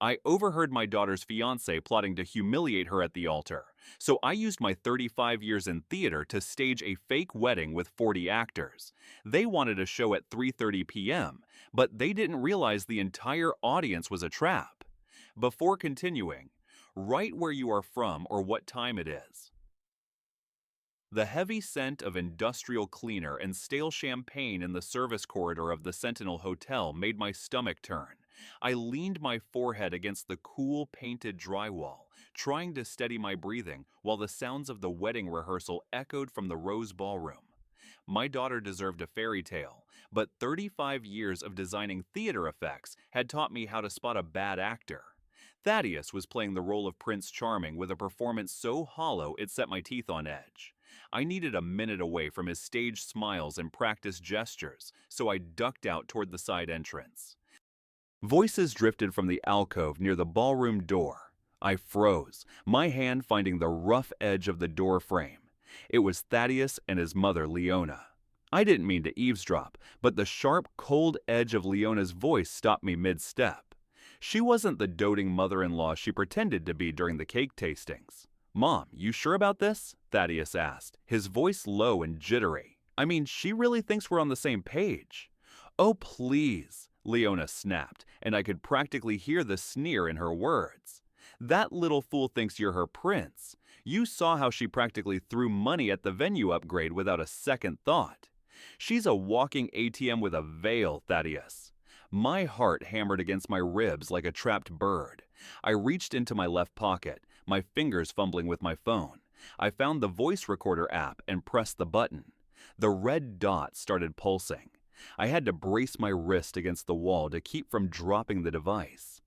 I overheard my daughter's fiancé plotting to humiliate her at the altar, so I used my 35 years in theater to stage a fake wedding with 40 actors. They wanted a show at 3:30 p.m., but they didn't realize the entire audience was a trap. Before continuing, write where you are from or what time it is. The heavy scent of industrial cleaner and stale champagne in the service corridor of the Sentinel Hotel made my stomach turn. I leaned my forehead against the cool, painted drywall, trying to steady my breathing while the sounds of the wedding rehearsal echoed from the Rose Ballroom. My daughter deserved a fairy tale, but 35 years of designing theater effects had taught me how to spot a bad actor. Thaddeus was playing the role of Prince Charming with a performance so hollow it set my teeth on edge. I needed a minute away from his staged smiles and practiced gestures, so I ducked out toward the side entrance. Voices drifted from the alcove near the ballroom door. I froze, my hand finding the rough edge of the door frame. It was Thaddeus and his mother, Leona. I didn't mean to eavesdrop, but the sharp, cold edge of Leona's voice stopped me mid-step. She wasn't the doting mother-in-law she pretended to be during the cake tastings. "Mom, you sure about this?" Thaddeus asked, his voice low and jittery. "I mean, she really thinks we're on the same page." "Oh, please," Leona snapped, and I could practically hear the sneer in her words. "That little fool thinks you're her prince. You saw how she practically threw money at the venue upgrade without a second thought. She's a walking ATM with a veil, Thaddeus." My heart hammered against my ribs like a trapped bird. I reached into my left pocket, my fingers fumbling with my phone. I found the voice recorder app and pressed the button. The red dot started pulsing. I had to brace my wrist against the wall to keep from dropping the device.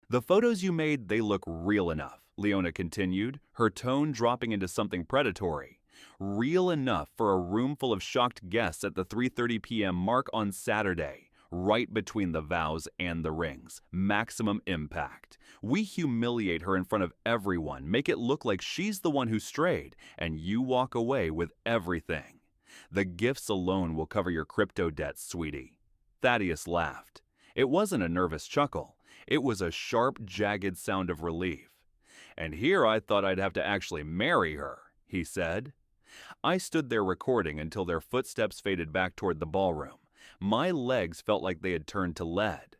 "The photos you made, they look real enough," Leona continued, her tone dropping into something predatory. "Real enough for a room full of shocked guests at the 3:30 p.m. mark on Saturday. Right between the vows and the rings. Maximum impact. We humiliate her in front of everyone, make it look like she's the one who strayed, and you walk away with everything. The gifts alone will cover your crypto debts, sweetie." Thaddeus laughed. It wasn't a nervous chuckle. It was a sharp, jagged sound of relief. "And here I thought I'd have to actually marry her," he said. I stood there recording until their footsteps faded back toward the ballroom. My legs felt like they had turned to lead.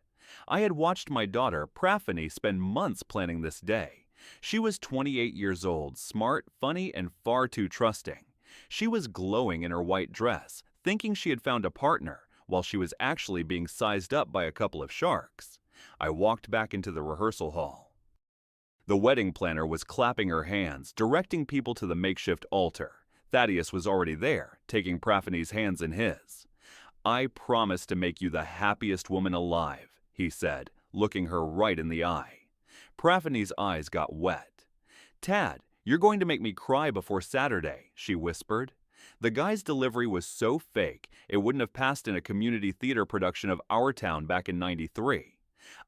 I had watched my daughter, Praphany, spend months planning this day. She was 28 years old, smart, funny, and far too trusting. She was glowing in her white dress, thinking she had found a partner, while she was actually being sized up by a couple of sharks. I walked back into the rehearsal hall. The wedding planner was clapping her hands, directing people to the makeshift altar. Thaddeus was already there, taking Praphany's hands in his. "I promise to make you the happiest woman alive," he said, looking her right in the eye. Praphany's eyes got wet. "Tad, you're going to make me cry before Saturday," she whispered. The guy's delivery was so fake, it wouldn't have passed in a community theater production of Our Town back in '93.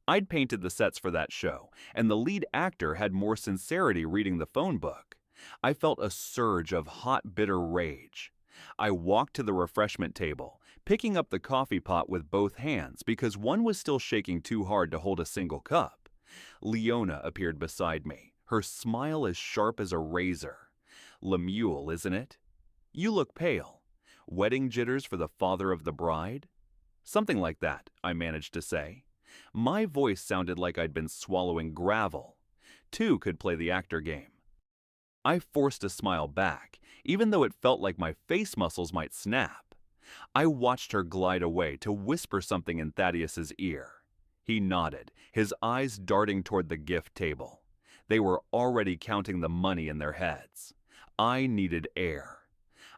I'd painted the sets for that show, and the lead actor had more sincerity reading the phone book. I felt a surge of hot, bitter rage. I walked to the refreshment table, picking up the coffee pot with both hands because one was still shaking too hard to hold a single cup. Leona appeared beside me, her smile as sharp as a razor. "Lemuel, isn't it? You look pale. Wedding jitters for the father of the bride?" "Something like that," I managed to say. My voice sounded like I'd been swallowing gravel. Two could play the actor game. I forced a smile back, even though it felt like my face muscles might snap. I watched her glide away to whisper something in Thaddeus's ear. He nodded, his eyes darting toward the gift table. They were already counting the money in their heads. I needed air.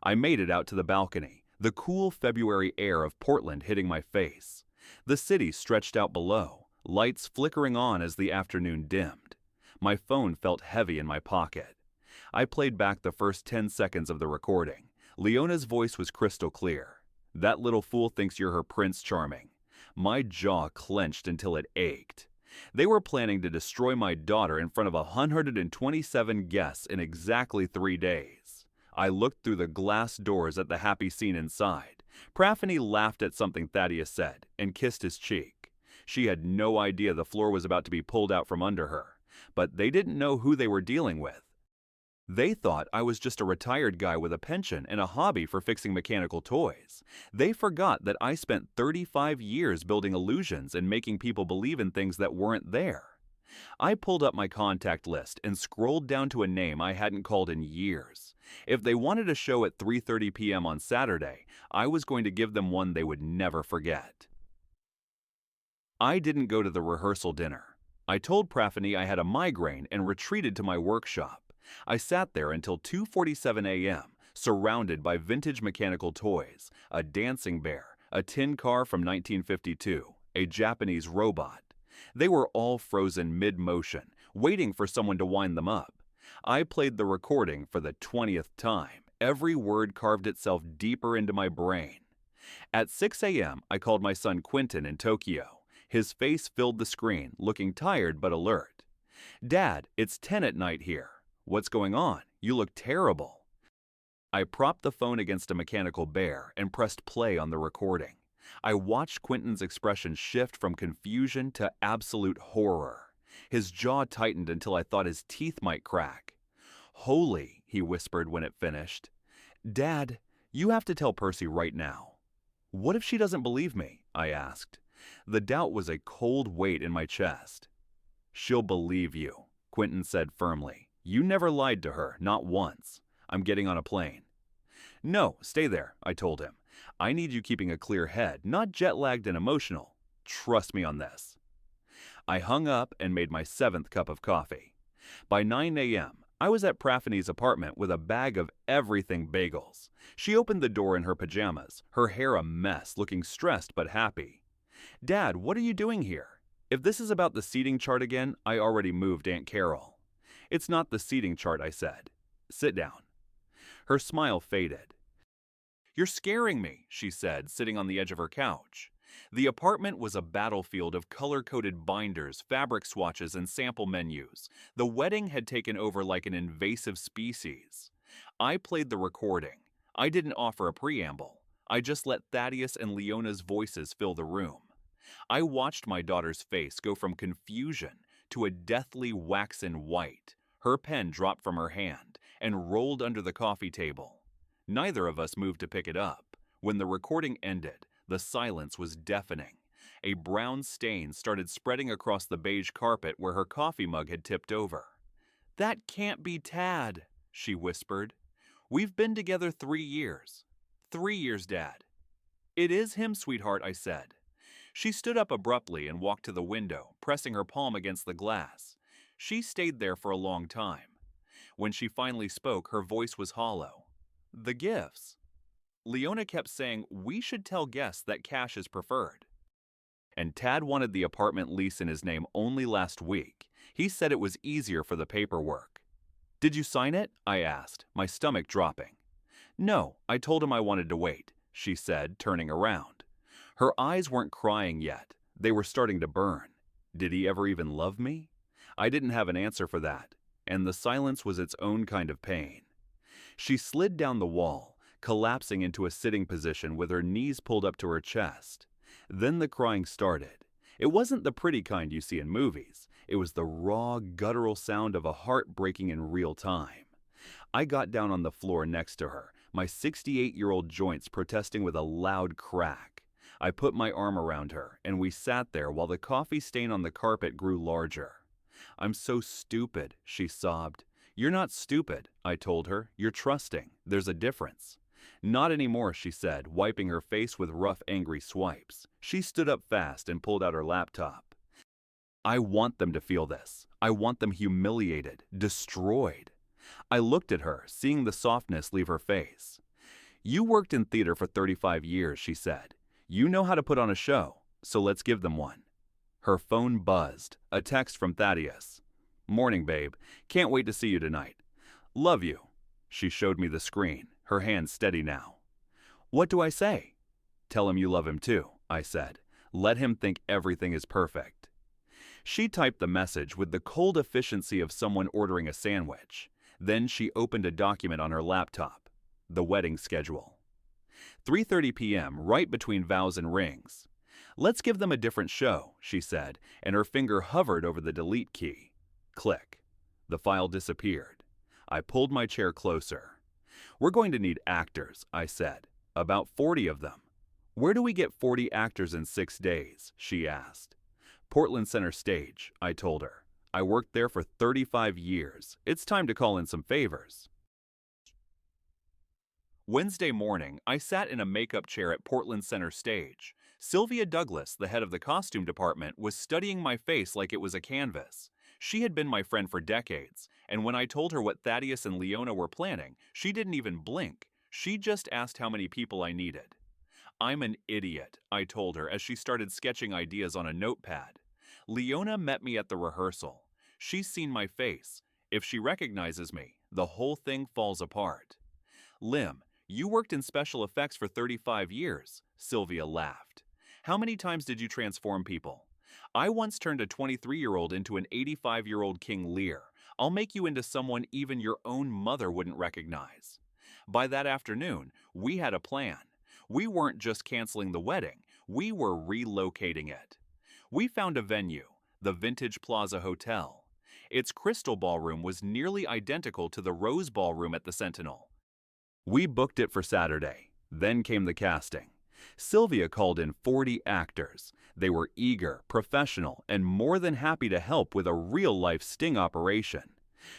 I made it out to the balcony, the cool February air of Portland hitting my face. The city stretched out below, lights flickering on as the afternoon dimmed. My phone felt heavy in my pocket. I played back the first 10 seconds of the recording. Leona's voice was crystal clear. "That little fool thinks you're her Prince Charming." My jaw clenched until it ached. They were planning to destroy my daughter in front of 127 guests in exactly 3 days. I looked through the glass doors at the happy scene inside. Praphany laughed at something Thaddeus said and kissed his cheek. She had no idea the floor was about to be pulled out from under her, but they didn't know who they were dealing with. They thought I was just a retired guy with a pension and a hobby for fixing mechanical toys. They forgot that I spent 35 years building illusions and making people believe in things that weren't there. I pulled up my contact list and scrolled down to a name I hadn't called in years. If they wanted a show at 3:30 p.m. on Saturday, I was going to give them one they would never forget. I didn't go to the rehearsal dinner. I told Praphany I had a migraine and retreated to my workshop. I sat there until 2:47 a.m., surrounded by vintage mechanical toys, a dancing bear, a tin car from 1952, a Japanese robot. They were all frozen mid-motion, waiting for someone to wind them up. I played the recording for the 20th time. Every word carved itself deeper into my brain. At 6 a.m., I called my son Quentin in Tokyo. His face filled the screen, looking tired but alert. "Dad, it's 10 at night here. What's going on? You look terrible." I propped the phone against a mechanical bear and pressed play on the recording. I watched Quentin's expression shift from confusion to absolute horror. His jaw tightened until I thought his teeth might crack. "Holy," he whispered when it finished. "Dad, you have to tell Percy right now." "What if she doesn't believe me?" I asked. The doubt was a cold weight in my chest. "She'll believe you," Quentin said firmly. "You never lied to her, not once. I'm getting on a plane." "No, stay there," I told him. "I need you keeping a clear head, not jet-lagged and emotional. Trust me on this." I hung up and made my 7th cup of coffee. By 9 a.m., I was at Praphany's apartment with a bag of everything bagels. She opened the door in her pajamas, her hair a mess, looking stressed but happy. "Dad, what are you doing here? If this is about the seating chart again, I already moved Aunt Carol." "It's not the seating chart," I said. "Sit down." Her smile faded. "You're scaring me," she said, sitting on the edge of her couch. The apartment was a battlefield of color-coded binders, fabric swatches, and sample menus. The wedding had taken over like an invasive species. I played the recording. I didn't offer a preamble. I just let Thaddeus and Leona's voices fill the room. I watched my daughter's face go from confusion to a deathly waxen white. Her pen dropped from her hand and rolled under the coffee table. Neither of us moved to pick it up. When the recording ended, the silence was deafening. A brown stain started spreading across the beige carpet where her coffee mug had tipped over. "That can't be Tad," she whispered. "We've been together 3 years. 3 years, Dad." "It is him, sweetheart," I said. She stood up abruptly and walked to the window, pressing her palm against the glass. She stayed there for a long time. When she finally spoke, her voice was hollow. "The gifts. Leona kept saying we should tell guests that cash is preferred. And Tad wanted the apartment lease in his name only last week. He said it was easier for the paperwork." "Did you sign it?" I asked, my stomach dropping. "No, I told him I wanted to wait," she said, turning around. Her eyes weren't crying yet. They were starting to burn. Did he ever even love me? I didn't have an answer for that, and the silence was its own kind of pain. She slid down the wall, collapsing into a sitting position with her knees pulled up to her chest. Then the crying started. It wasn't the pretty kind you see in movies. It was the raw, guttural sound of a heart breaking in real time. I got down on the floor next to her, my 68-year-old joints protesting with a loud crack. I put my arm around her, and we sat there while the coffee stain on the carpet grew larger. "I'm so stupid," she sobbed. "You're not stupid," I told her. "You're trusting. There's a difference." "Not anymore," she said, wiping her face with rough, angry swipes. She stood up fast and pulled out her laptop. "I want them to feel this. I want them humiliated, destroyed." I looked at her, seeing the softness leave her face. "You worked in theater for 35 years," she said. "You know how to put on a show, so let's give them one." Her phone buzzed. A text from Thaddeus. "Morning, babe. Can't wait to see you tonight. Love you." She showed me the screen, her hand steady now. "What do I say?" "Tell him you love him too," I said. "Let him think everything is perfect." She typed the message with the cold efficiency of someone ordering a sandwich. Then she opened a document on her laptop. The wedding schedule. 3:30 p.m., right between vows and rings. Let's give them a different show, she said, and her finger hovered over the delete key. Click. The file disappeared. I pulled my chair closer. We're going to need actors, I said. About 40 of them. Where do we get 40 actors in 6 days? She asked. Portland Center Stage, I told her. I worked there for 35 years. It's time to call in some favors. Wednesday morning, I sat in a makeup chair at Portland Center Stage. Sylvia Douglas, the head of the costume department, was studying my face like it was a canvas. She had been my friend for decades, and when I told her what Thaddeus and Leona were planning, she didn't even blink. She just asked how many people I needed. I'm an idiot, I told her as she started sketching ideas on a notepad. Leona met me at the rehearsal. She's seen my face. If she recognizes me, the whole thing falls apart. Lim, you worked in special effects for 35 years, Sylvia laughed. How many times did you transform people? I once turned a 23-year-old into an 85-year-old King Lear. I'll make you into someone even your own mother wouldn't recognize. By that afternoon, we had a plan. We weren't just canceling the wedding, we were relocating it. We found a venue, the Vintage Plaza Hotel. Its crystal ballroom was nearly identical to the Rose Ballroom at the Sentinel. We booked it for Saturday. Then came the casting. Sylvia called in 40 actors. They were eager, professional, and more than happy to help with a real-life sting operation.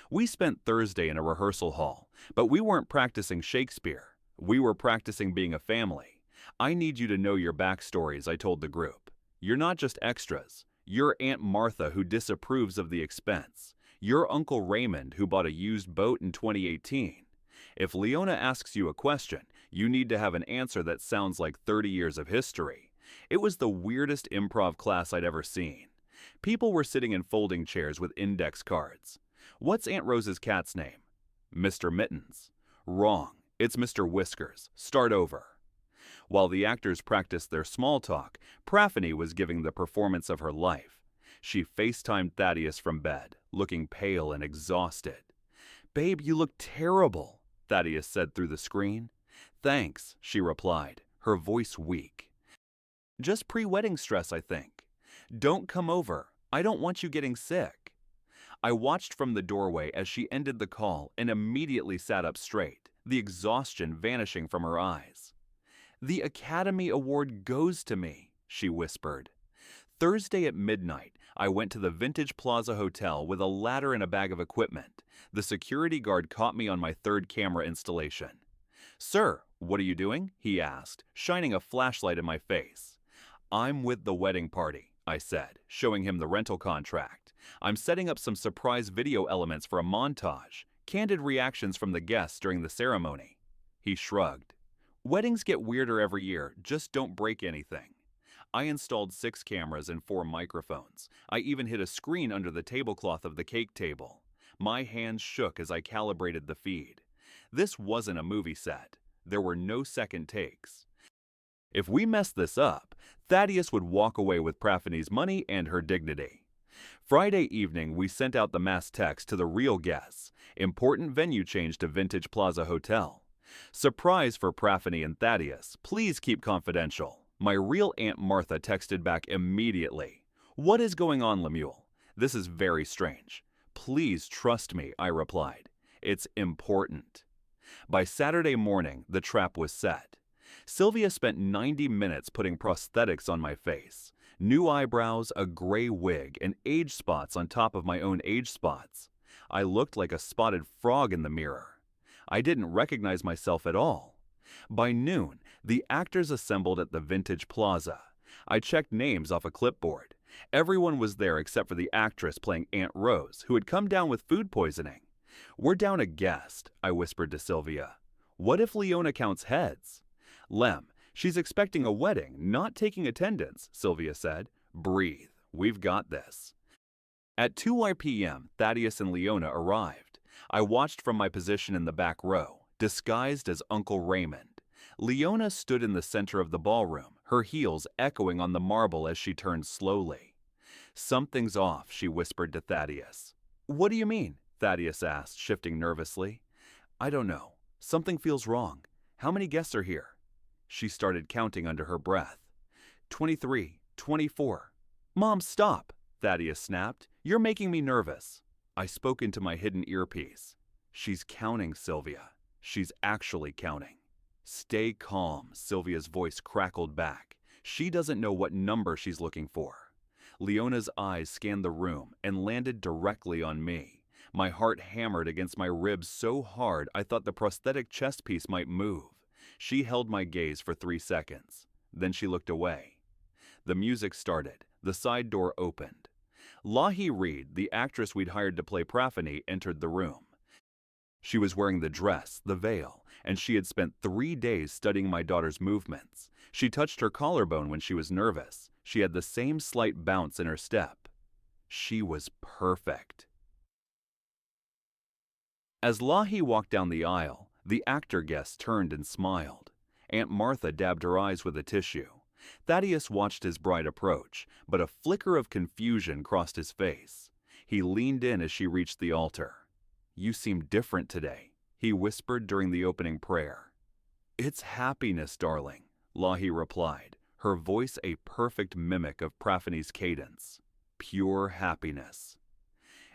We spent Thursday in a rehearsal hall, but we weren't practicing Shakespeare. We were practicing being a family. I need you to know your backstories, I told the group. You're not just extras. You're Aunt Martha who disapproves of the expense. You're Uncle Raymond who bought a used boat in 2018. If Leona asks you a question, you need to have an answer that sounds like 30 years of history. It was the weirdest improv class I'd ever seen. People were sitting in folding chairs with index cards. What's Aunt Rose's cat's name? Mr. Mittens. Wrong. It's Mr. Whiskers. Start over. While the actors practiced their small talk, Praphany was giving the performance of her life. She FaceTimed Thaddeus from bed, looking pale and exhausted. "Babe, you look terrible," Thaddeus said through the screen. "Thanks," she replied, her voice weak. "Just pre-wedding stress, I think. Don't come over. I don't want you getting sick." I watched from the doorway as she ended the call and immediately sat up straight, the exhaustion vanishing from her eyes. "The Academy Award goes to me," she whispered. Thursday at midnight, I went to the Vintage Plaza Hotel with a ladder and a bag of equipment. The security guard caught me on my third camera installation. "Sir, what are you doing?" he asked, shining a flashlight in my face. "I'm with the wedding party," I said, showing him the rental contract. "I'm setting up some surprise video elements for a montage, candid reactions from the guests during the ceremony." He shrugged. "Weddings get weirder every year, just don't break anything." I installed 6 cameras and 4 microphones. I even hid a screen under the tablecloth of the cake table. My hands shook as I calibrated the feed. This wasn't a movie set. There were no second takes. If we messed this up, Thaddeus would walk away with Praphany's money and her dignity. Friday evening, we sent out the mass text to the real guests. Important venue change to Vintage Plaza Hotel. Surprise for Praphany and Thaddeus. Please keep confidential. My real Aunt Martha texted back immediately. "What is going on, Lemuel? This is very strange." "Please trust me," I replied. "It's important." By Saturday morning, the trap was set. Sylvia spent 90 minutes putting prosthetics on my face. New eyebrows, a gray wig, and age spots on top of my own age spots. I looked like a spotted frog in the mirror. I didn't recognize myself at all. By noon, the actors assembled at the Vintage Plaza. I checked names off a clipboard. Everyone was there except for the actress playing Aunt Rose, who had come down with food poisoning. "We're down a guest," I whispered to Sylvia. "What if Leona counts heads?" "Lem, she's expecting a wedding, not taking attendance," Sylvia said. "Breathe. We've got this." At 2 p.m., Thaddeus and Leona arrived. I watched from my position in the back row, disguised as Uncle Raymond. Leona stood in the center of the ballroom, her heels echoing on the marble as she turned slowly. "Something's off," she whispered to Thaddeus. "What do you mean?" Thaddeus asked, shifting nervously. "I don't know. Something feels wrong. How many guests are here?" She started counting under her breath. 23, 24. Mom, stop! Thaddeus snapped. You're making me nervous. I spoke into my hidden earpiece. She's counting, Sylvia. She's actually counting. Stay calm, Sylvia's voice crackled back. She doesn't know what number she's looking for. Leona's eyes scanned the room and landed directly on me. My heart hammered against my ribs so hard I thought the prosthetic chest piece might move. She held my gaze for 3 seconds. Then she looked away. The music started. The side door opened. Lahi Reed, the actress we'd hired to play Praphany, entered the room. She was wearing the dress, the veil, and she had spent 3 days studying my daughter's movements. She touched her collarbone when she was nervous. She had the same slight bounce in her step. She was perfect. As Lahi walked down the aisle, the actor guest turned and smiled. Aunt Martha dabbed her eyes with a tissue. Thaddeus watched his bride approach, but a flicker of confusion crossed his face. He leaned in as she reached the altar. "You seem different today," he whispered during the opening prayer. "It's happiness, darling," Lahi replied, her voice a perfect mimic of Praphany's cadence. "Pure happiness."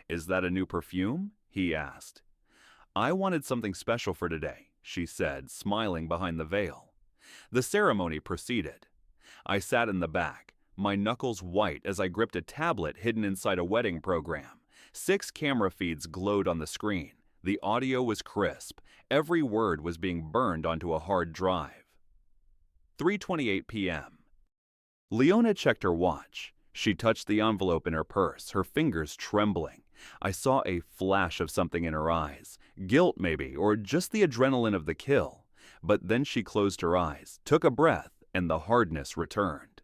"Is that a new perfume?" he asked. "I wanted something special for today," she said, smiling behind the veil. The ceremony proceeded. I sat in the back, my knuckles white as I gripped a tablet hidden inside a wedding program. 6 camera feeds glowed on the screen. The audio was crisp. Every word was being burned onto a hard drive. 3:28 p.m. Leona checked her watch. She touched the envelope in her purse, her fingers trembling. I saw a flash of something in her eyes. Guilt, maybe, or just the adrenaline of the kill. But then she closed her eyes, took a breath, and the hardness returned.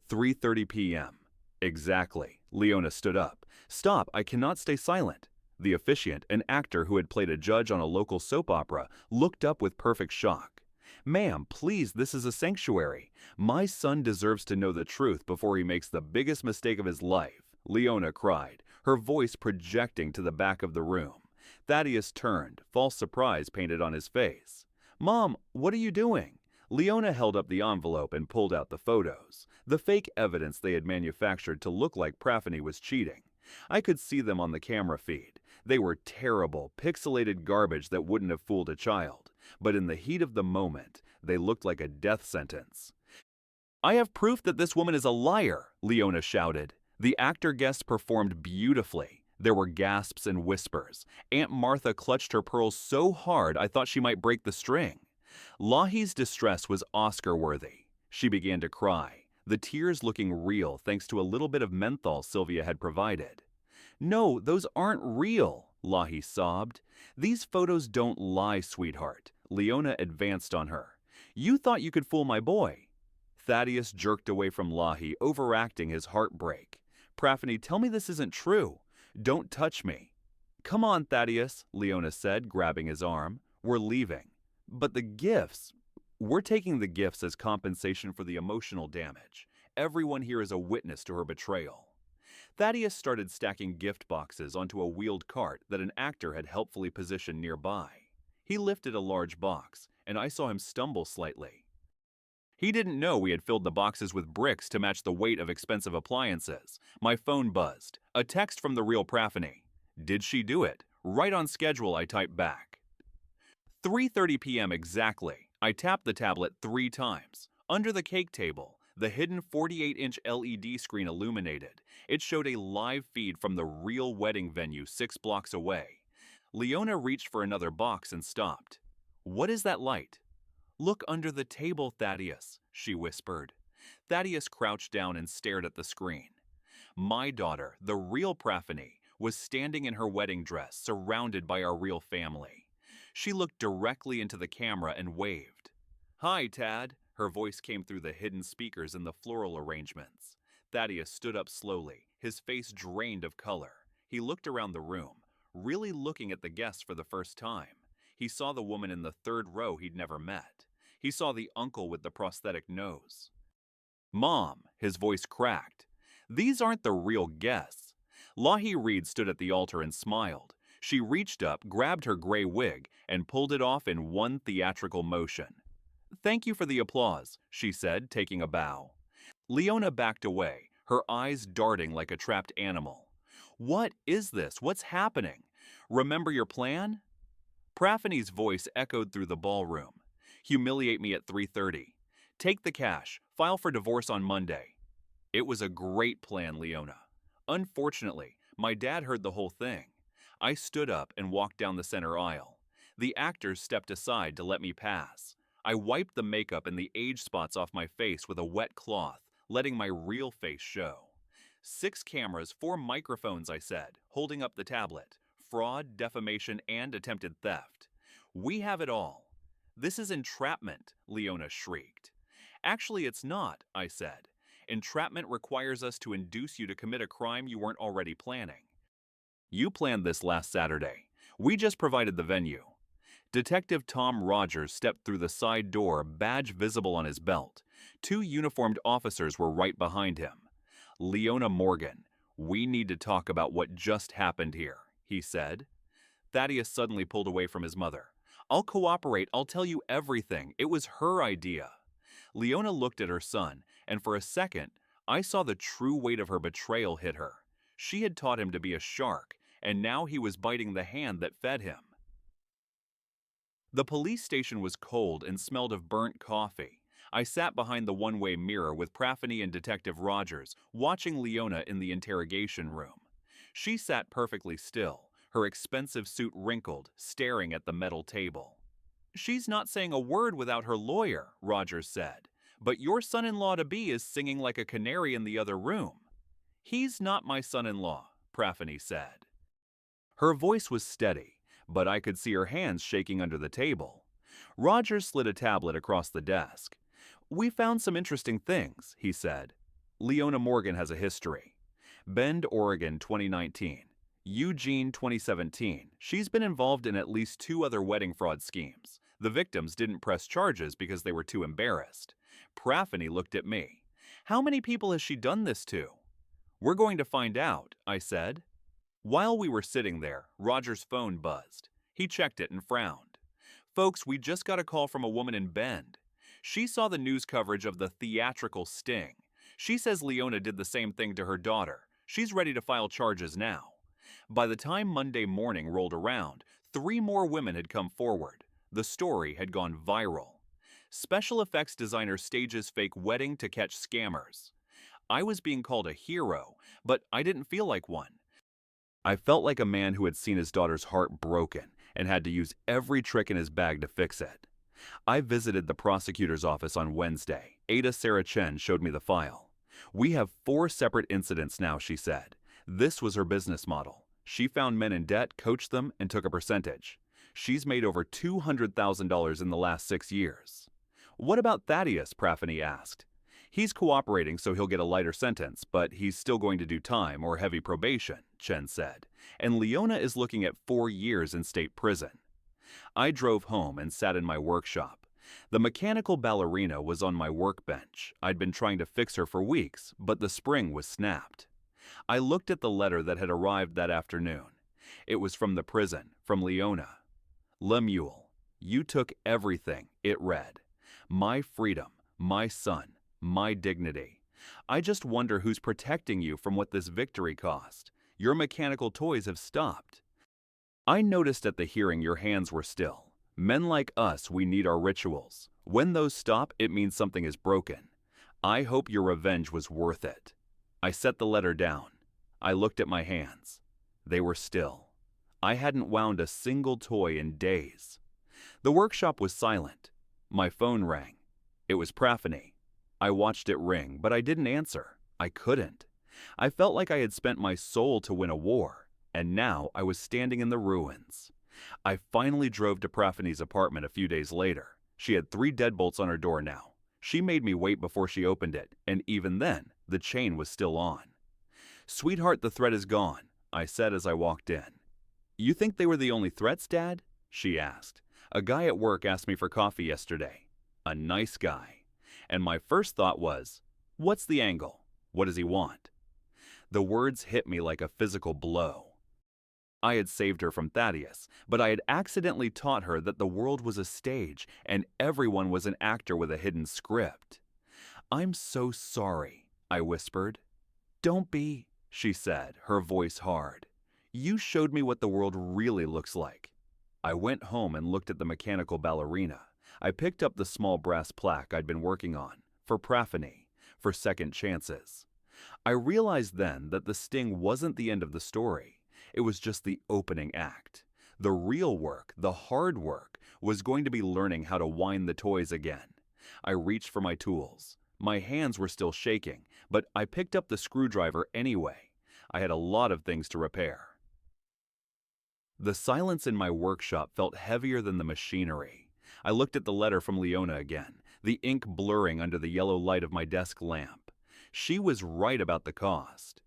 3:30 p.m. Exactly. Leona stood up. "Stop, I cannot stay silent." The officiant, an actor who had played a judge on a local soap opera, looked up with perfect shock. "Ma'am, please, this is a sanctuary. My son deserves to know the truth before he makes the biggest mistake of his life," Leona cried, her voice projecting to the back of the room. Thaddeus turned, false surprise painted on his face. "Mom, what are you doing?" Leona held up the envelope and pulled out the photos, the fake evidence they had manufactured to look like Praphany was cheating. I could see them on the camera feed. They were terrible, pixelated garbage that wouldn't have fooled a child. But in the heat of the moment, they looked like a death sentence. "I have proof that this woman is a liar," Leona shouted. The actor guest performed beautifully. There were gasps and whispers. Aunt Martha clutched her pearls so hard I thought she might break the string. Lahi's distress was Oscar-worthy. She began to cry, the tears looking real thanks to a little bit of menthol Sylvia had provided. "No, those aren't real," Lahi sobbed. "These photos don't lie, sweetheart." Leona advanced on her. "You thought you could fool my boy." Thaddeus jerked away from Lahi, overacting his heartbreak. "Praphany, tell me this isn't true. Don't touch me." "Come on, Thaddeus," Leona said, grabbing his arm. "We're leaving." "But the gifts." "We're taking the gifts as compensation for the emotional damage. Everyone here is a witness to her betrayal." Thaddeus started stacking gift boxes onto a wheeled cart that an actor had helpfully positioned nearby. He lifted a large box, and I saw him stumble slightly. He didn't know we had filled the boxes with bricks to match the weight of expensive appliances. My phone buzzed. A text from the real Praphany. "Did she do it?" Right on schedule, I typed back. 3:30 p.m. exactly. I tapped the tablet 3 times. Under the cake table, the hidden 48-inch LED screen illuminated. It showed a live feed from the real wedding venue 6 blocks away. Leona reached for another box and stopped. "What is that light?" "Look under the table, Thaddeus," she whispered. Thaddeus crouched down and stared at the screen. My daughter, the real Praphany, was standing in her wedding dress, surrounded by our real family. She looked directly into the camera and waved. "Hi, Tad." Her voice came through the hidden speakers in the floral arrangements. Thaddeus stood up slowly, his face drained of color. He looked around the room, really looking at the guests for the first time. He saw the woman in the 3rd row he'd never met. He saw the uncle with the prosthetic nose. "Mom," his voice cracked. "These aren't the real guests." Lahi Reed stood at the altar and smiled. She reached up, grabbed her gray wig, and pulled it off in one theatrical motion. "Thank you for the applause," she said, taking a bow. Leona backed away, her eyes darting like a trapped animal. What is this? What's happening? Remember your plan? Praphany's voice echoed through the ballroom. Humiliate me at 3:30. Take the cash. File for divorce on Monday. It was a great plan, Leona. Unfortunately, my dad heard the whole thing. I stood up and walked down the center aisle. The actors stepped aside to let me pass. I wiped the makeup and the age spots off my face with a wet cloth, letting my real face show. 6 cameras, 4 microphones, I said, holding up the tablet. Fraud, defamation, and attempted theft. We have it all. This is entrapment, Leona shrieked. Actually, it's not, I said. Entrapment requires us to induce you to commit a crime you weren't already planning. You planned this last Saturday. We just provided the venue. Detective Tom Rogers stepped through the side door, badge visible on his belt. 2 uniformed officers were right behind him. Leona Morgan, we need to talk about what just happened here, he said. Thaddeus suddenly pulled away from his mother. I'll cooperate. I'll tell you everything. It was her idea. Leona looked at her son, and for a second, I saw the true weight of her betrayal hit her. She had taught him to be a shark, and now he was biting the hand that fed him. The police station was cold and smelled of burnt coffee. I sat behind the one-way mirror with Praphany and Detective Rogers, watching Leona in the interrogation room. She sat perfectly still, her expensive suit wrinkled, staring at the metal table. She's not saying a word without her lawyer, Rogers said, but your son-in-law-to-be is singing like a canary in the other room. He's not my son-in-law, Praphany said. Her voice was steady, but I could see her hands shaking under the table. Rogers slid a tablet across the desk. We found some interesting things, he said. Leona Morgan has a history. Bend, Oregon, 2019. Eugene, 2017. She's been involved in at least 2 other wedding fraud schemes. The victims didn't press charges because they were too embarrassed. Praphany looked at me. How many people has she done this to? We're going to find out, I said. While we were sitting there, Roger's phone buzzed. He checked it and frowned. Folks, we just got a call from a woman in Bend. She saw the news coverage of the theatrical sting. She says Leona did the same thing to her daughter. She's ready to file charges now. By the time Monday morning rolled around, 3 more women had come forward. The story had gone viral. Special effects designer stages fake wedding to catch scammers. I was being called a hero, but I didn't feel like one. I felt like a man who had seen his daughter's heart broken and had to use every trick in his bag to fix it. I visited the prosecutor's office on Wednesday. Ada Sarah Chen showed me the file. We have 4 separate incidents now, she said. This was her business model. She found men in debt, coached them, and took a percentage. She's made over $200,000 in the last 6 years. What about Thaddeus? Praphany asked. He's cooperating, so he'll get a lighter sentence, but he's still going to do time or heavy probation, Chen said. And Leona is looking at 4 years in state prison. I drove home and sat in my workshop. The mechanical ballerina was on my workbench. I'd been trying to fix her for weeks, but the spring was snapped. I looked at the letter that had arrived that afternoon. It was from the prison, from Leona. Lemuel, you took everything, it read. My freedom, my son, my dignity. I just wonder who's protecting you from what this victory cost. Your mechanical toys have stopped. I noticed at the hearing your hands were still. Men like us, we need our rituals. When those stop, it means something is broken. I hope your revenge was worth it. I set the letter down. I looked at my hands. They were still. I hadn't wound a single toy in days. The workshop was silent. My phone rang. It was Praphany. I watched it ring, but I didn't answer. I couldn't. I felt like I had spent my soul to win a war, and now I was standing in the ruins. I finally drove to Praphany's apartment a few days later. She had 3 deadbolts on her door now. She made me wait before she opened it, and even then, the chain was still on. Sweetheart, the threat is gone, I said as I walked in. You think they were the only threats, Dad? She asked. A guy at work asked me for coffee yesterday. A nice guy. And my first thought was, what's the angle? What does he want? The words hit me like a physical blow. I had saved her from Thaddeus, but I had accidentally taught her that the world was a stage and everyone was an actor with a hidden script. "I'm so sorry," I whispered. "Don't be," she said, her voice hard. "You showed me what the world really looks like." I went home and looked at the mechanical ballerina. I picked up the small brass plaque I'd been working on, for Praphany, for second chances. I realized then that the sting wasn't the end of the story. It was just the opening act. The real work, the hard work, was going to be learning how to wind the toys again. I reached for my tools. My hands were still shaking, but I picked up the screwdriver anyway. I had a lot of things to repair. The silence in my workshop felt heavier than the machinery. I looked at the letter from Leona again, the ink blurring under the yellow light of my desk lamp. She was right about the cost.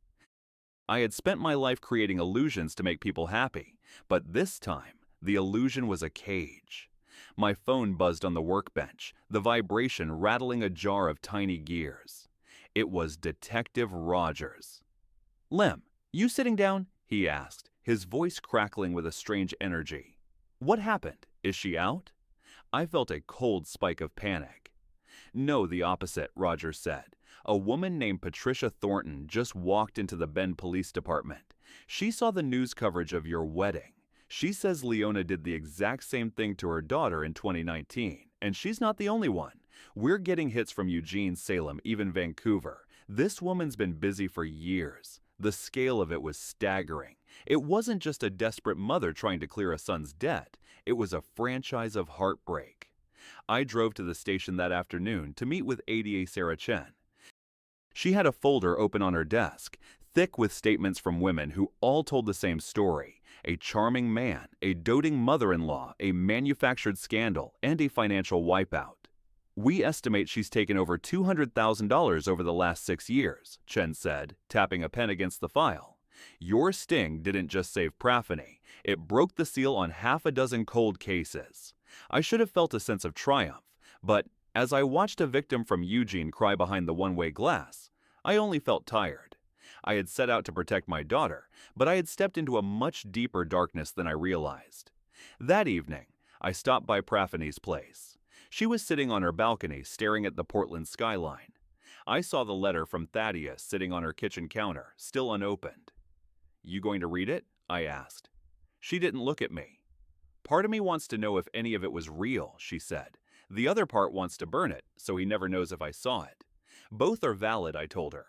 I had spent my life creating illusions to make people happy, but this time, the illusion was a cage. My phone buzzed on the workbench, the vibration rattling a jar of tiny gears. It was Detective Rogers. "Lem, you sitting down?" he asked, his voice crackling with a strange energy. "What happened? Is she out?" I felt a cold spike of panic. "No, the opposite," Rogers said. "A woman named Patricia Thornton just walked into the Bend Police Department. She saw the news coverage of your wedding. She says Leona did the exact same thing to her daughter in 2019, and she's not the only one. We're getting hits from Eugene, Salem, even Vancouver. This woman's been busy for years." The scale of it was staggering. It wasn't just a desperate mother trying to clear a son's debt. It was a franchise of heartbreak. I drove to the station that afternoon to meet with ADA Sarah Chen. She had a folder open on her desk, thick with statements from women who all told the same story: a charming man, a doting mother-in-law, a manufactured scandal, and a financial wipeout. "We estimate she's taken over $200,000 over the last 6 years, Chen said, tapping a pen against the file. "Your sting didn't just save Praphany, it broke the seal on half a dozen cold cases." I should have felt a sense of triumph, but as I watched a victim from Eugene cry behind the one-way glass, I only felt tired. I had set out to protect my daughter, but I had stepped into a much deeper darkness than I realized. That evening, I stopped by Praphany's place. She was sitting on her balcony staring at the Portland skyline. I saw the letter from Thaddeus sitting on her kitchen counter, still unopened. "You going to read it?" I asked. She didn't look at me. "Part of me wants to know if any of it was real," she said. "The other part wants to burn it, so he never knows if I saw it." "Both are valid," I told her.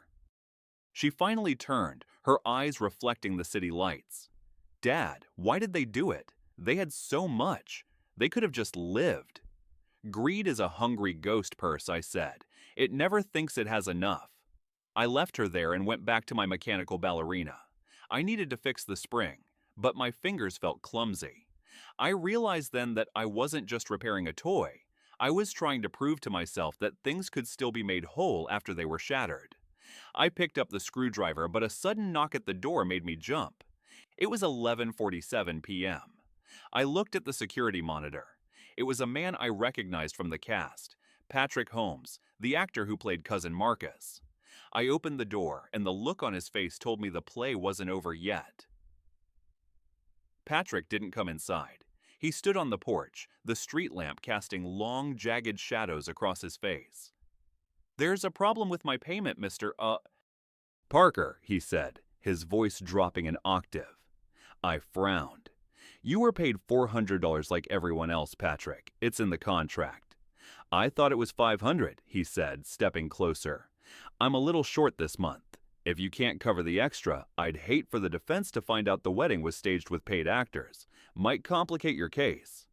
She finally turned, her eyes reflecting the city lights. "Dad, why did they do it? They had so much. They could have just lived." "Greed is a hungry ghost purse," I said. "It never thinks it has enough." I left her there and went back to my mechanical ballerina. I needed to fix the spring, but my fingers felt clumsy. I realized then that I wasn't just repairing a toy. I was trying to prove to myself that things could still be made whole after they were shattered. I picked up the screwdriver, but a sudden knock at the door made me jump. It was 11:47 p.m. I looked at the security monitor. It was a man I recognized from the cast, Patrick Holmes, the actor who played Cousin Marcus. I opened the door, and the look on his face told me the play wasn't over yet. Patrick didn't come inside. He stood on the porch, the street lamp casting long, jagged shadows across his face. "There's a problem with my payment, Mr. Parker," he said, his voice dropping an octave. I frowned. "You were paid $400 like everyone else, Patrick. It's in the contract." "I thought it was $500, he said, stepping closer. "I'm a little short this month. If you can't cover the extra, I'd hate for the defense to find out the wedding was staged with paid actors. Might complicate your case."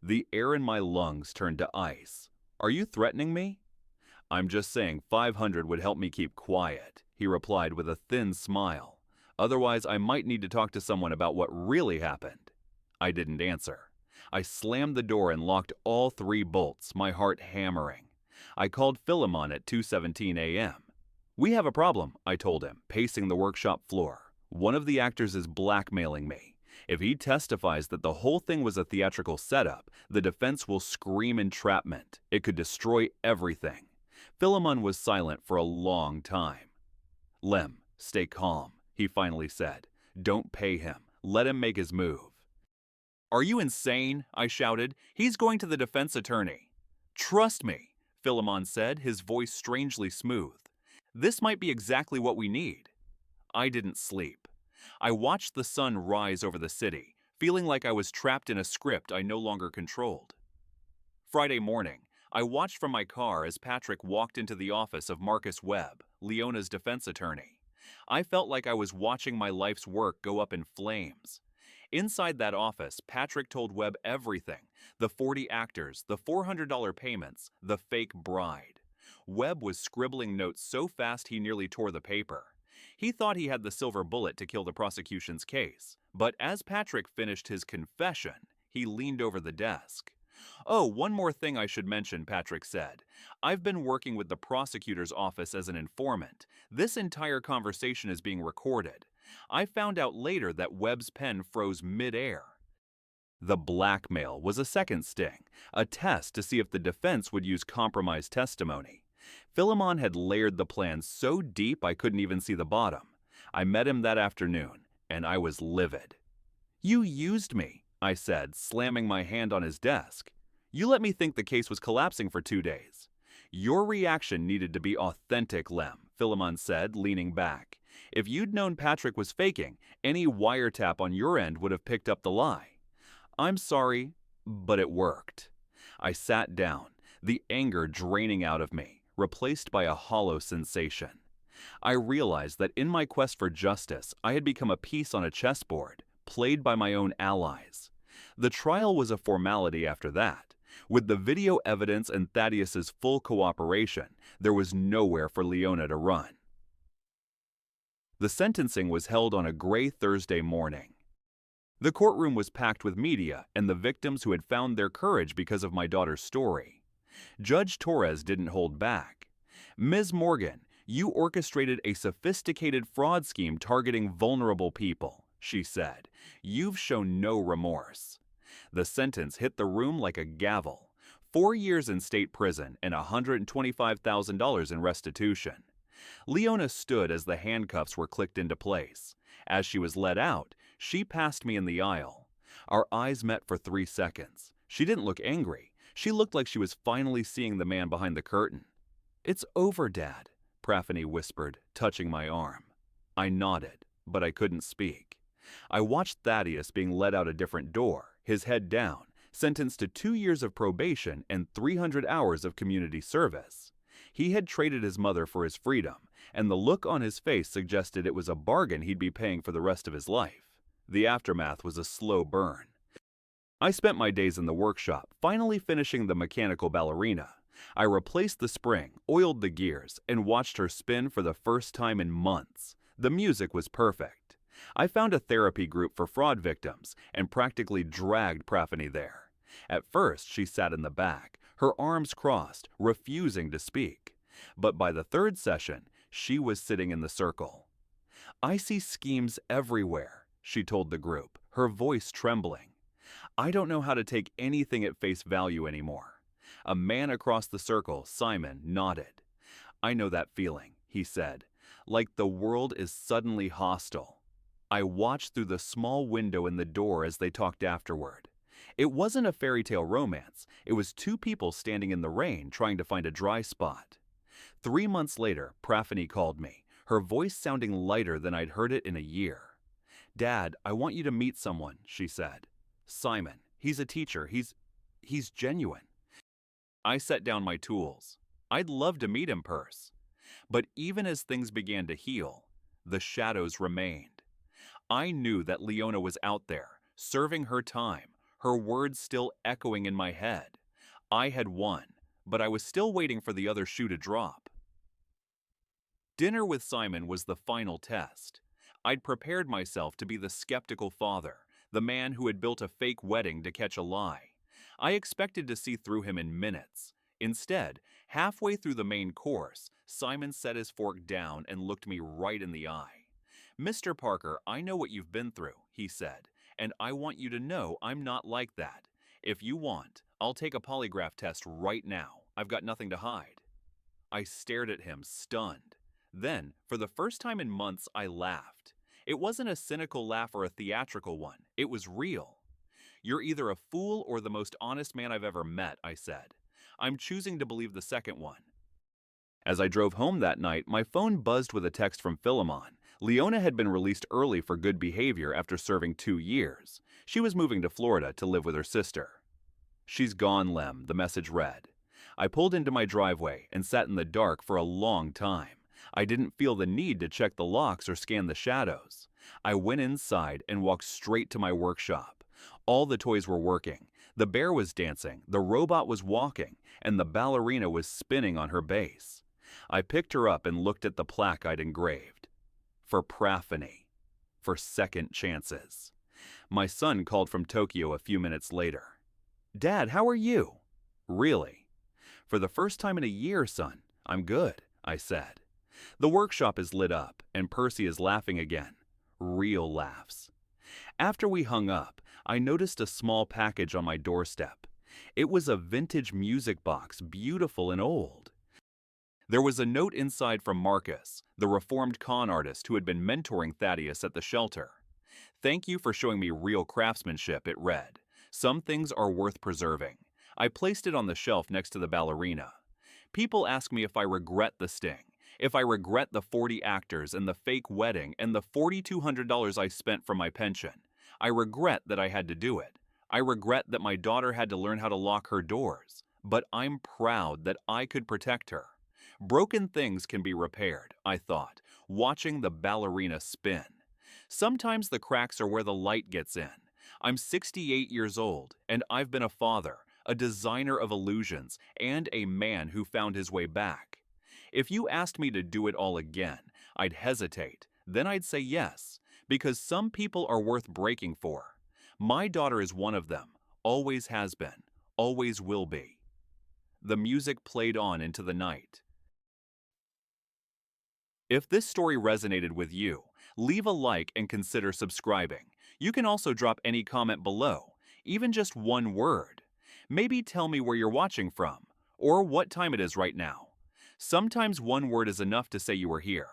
The air in my lungs turned to ice. "Are you threatening me?" "I'm just saying $500 would help me keep quiet," he replied with a thin smile. "Otherwise, I might need to talk to someone about what really happened." I didn't answer. I slammed the door and locked all 3 bolts, my heart hammering. I called Philemon at 2:17 a.m. "We have a problem," I told him, pacing the workshop floor. "One of the actors is blackmailing me. If he testifies that the whole thing was a theatrical setup, the defense will scream entrapment. It could destroy everything." Philemon was silent for a long time. "Lem, stay calm," he finally said. "Don't pay him. Let him make his move." "Are you insane?" I shouted. "He's going to the defense attorney." "Trust me." Philemon said, his voice strangely smooth. This might be exactly what we need. I didn't sleep. I watched the sun rise over the city, feeling like I was trapped in a script I no longer controlled. Friday morning, I watched from my car as Patrick walked into the office of Marcus Webb, Leona's defense attorney. I felt like I was watching my life's work go up in flames. Inside that office, Patrick told Webb everything: the 40 actors, the $400 payments, the fake bride. Webb was scribbling notes so fast he nearly tore the paper. He thought he had the silver bullet to kill the prosecution's case, but as Patrick finished his confession, he leaned over the desk. "Oh, one more thing I should mention," Patrick said. "I've been working with the prosecutor's office as an informant. This entire conversation is being recorded. I found out later that Webb's pen froze mid-air." The blackmail was a second sting, a test to see if the defense would use compromised testimony. Philemon had layered the plan so deep I couldn't even see the bottom. I met him that afternoon, and I was livid. "You used me," I said, slamming my hand on his desk. "You let me think the case was collapsing for 2 days." "Your reaction needed to be authentic, Lem," Philemon said, leaning back. "If you'd known Patrick was faking, any wiretap on your end would have picked up the lie." "I'm sorry, but it worked." I sat down, the anger draining out of me, replaced by a hollow sensation. I realized that in my quest for justice, I had become a piece on a chessboard, played by my own allies. The trial was a formality after that. With the video evidence and Thaddeus's full cooperation, there was nowhere for Leona to run. The sentencing was held on a gray Thursday morning. The courtroom was packed with media and the victims who had found their courage because of my daughter's story. Judge Torres didn't hold back. "Ms. Morgan, you orchestrated a sophisticated fraud scheme targeting vulnerable people," she said. "You've shown no remorse." The sentence hit the room like a gavel: 4 years in state prison and $125,000 in restitution. Leona stood as the handcuffs were clicked into place. As she was let out, she passed me in the aisle. Our eyes met for 3 seconds. She didn't look angry. She looked like she was finally seeing the man behind the curtain. "It's over, Dad," Praphany whispered, touching my arm. I nodded, but I couldn't speak. I watched Thaddeus being led out a different door, his head down, sentenced to 2 years of probation and 300 hours of community service. He had traded his mother for his freedom, and the look on his face suggested it was a bargain he'd be paying for the rest of his life. The aftermath was a slow burn. I spent my days in the workshop, finally finishing the mechanical ballerina. I replaced the spring, oiled the gears, and watched her spin for the first time in months. The music was perfect. I found a therapy group for fraud victims and practically dragged Praphany there. At first, she sat in the back, her arms crossed, refusing to speak. But by the 3rd session, she was sitting in the circle. "I see schemes everywhere," she told the group, her voice trembling. "I don't know how to take anything at face value anymore." A man across the circle, Simon, nodded. "I know that feeling," he said, "like the world is suddenly hostile." I watched through the small window in the door as they talked afterward. It wasn't a fairy tale romance. It was 2 people standing in the rain trying to find a dry spot. 3 months later, Praphany called me, her voice sounding lighter than I'd heard it in a year. "Dad, I want you to meet someone," she said. "Simon. He's a teacher. He's genuine." I set down my tools. I'd love to meet him, Perce. But even as things began to heal, the shadows remained. I knew that Leona was out there, serving her time, her words still echoing in my head. I had won, but I was still waiting for the other shoe to drop. Dinner with Simon was the final test. I'd prepared myself to be the skeptical father, the man who had built a fake wedding to catch a lie. I expected to see through him in minutes. Instead, halfway through the main course, Simon set his fork down and looked me right in the eye. "Mr. Parker, I know what you've been through," he said, "and I want you to know I'm not like that. If you want, I'll take a polygraph test right now. I've got nothing to hide." I stared at him, stunned. Then, for the first time in months, I laughed. It wasn't a cynical laugh or a theatrical one. It was real. "You're either a fool or the most honest man I've ever met," I said. I'm choosing to believe the second one. As I drove home that night, my phone buzzed with a text from Philemon. Leona had been released early for good behavior after serving 2 years. She was moving to Florida to live with her sister. "She's gone, Lem," the message read. I pulled into my driveway and sat in the dark for a long time. I didn't feel the need to check the locks or scan the shadows. I went inside and walked straight to my workshop. All the toys were working. The bear was dancing, the robot was walking, and the ballerina was spinning on her base. I picked her up and looked at the plaque I'd engraved. For Praphany. For second chances. My son called from Tokyo a few minutes later. "Dad, how are you?" "Really?" "For the first time in a year, son, I'm good," I said. The workshop is lit up, and Percy is laughing again. Real laughs. After we hung up, I noticed a small package on my doorstep. It was a vintage music box, beautiful and old. There was a note inside from Marcus, the reformed con artist who had been mentoring Thaddeus at the shelter. "Thank you for showing me real craftsmanship," it read. "Some things are worth preserving." I placed it on the shelf next to the ballerina. People ask me if I regret the sting, if I regret the 40 actors and the fake wedding and the $4,200 I spent from my pension. I regret that I had to do it. I regret that my daughter had to learn how to lock her doors. But I'm proud that I could protect her. Broken things can be repaired, I thought, watching the ballerina spin. Sometimes the cracks are where the light gets in. I'm 68 years old, and I've been a father, a designer of illusions, and a man who found his way back. If you asked me to do it all again, I'd hesitate. Then I'd say yes, because some people are worth breaking for. My daughter is one of them, always has been, always will be. The music played on into the night. If this story resonated with you, leave a like and consider subscribing. You can also drop any comment below, even just one word. Maybe tell me where you're watching from, or what time it is right now. Sometimes one word is enough to say you were here.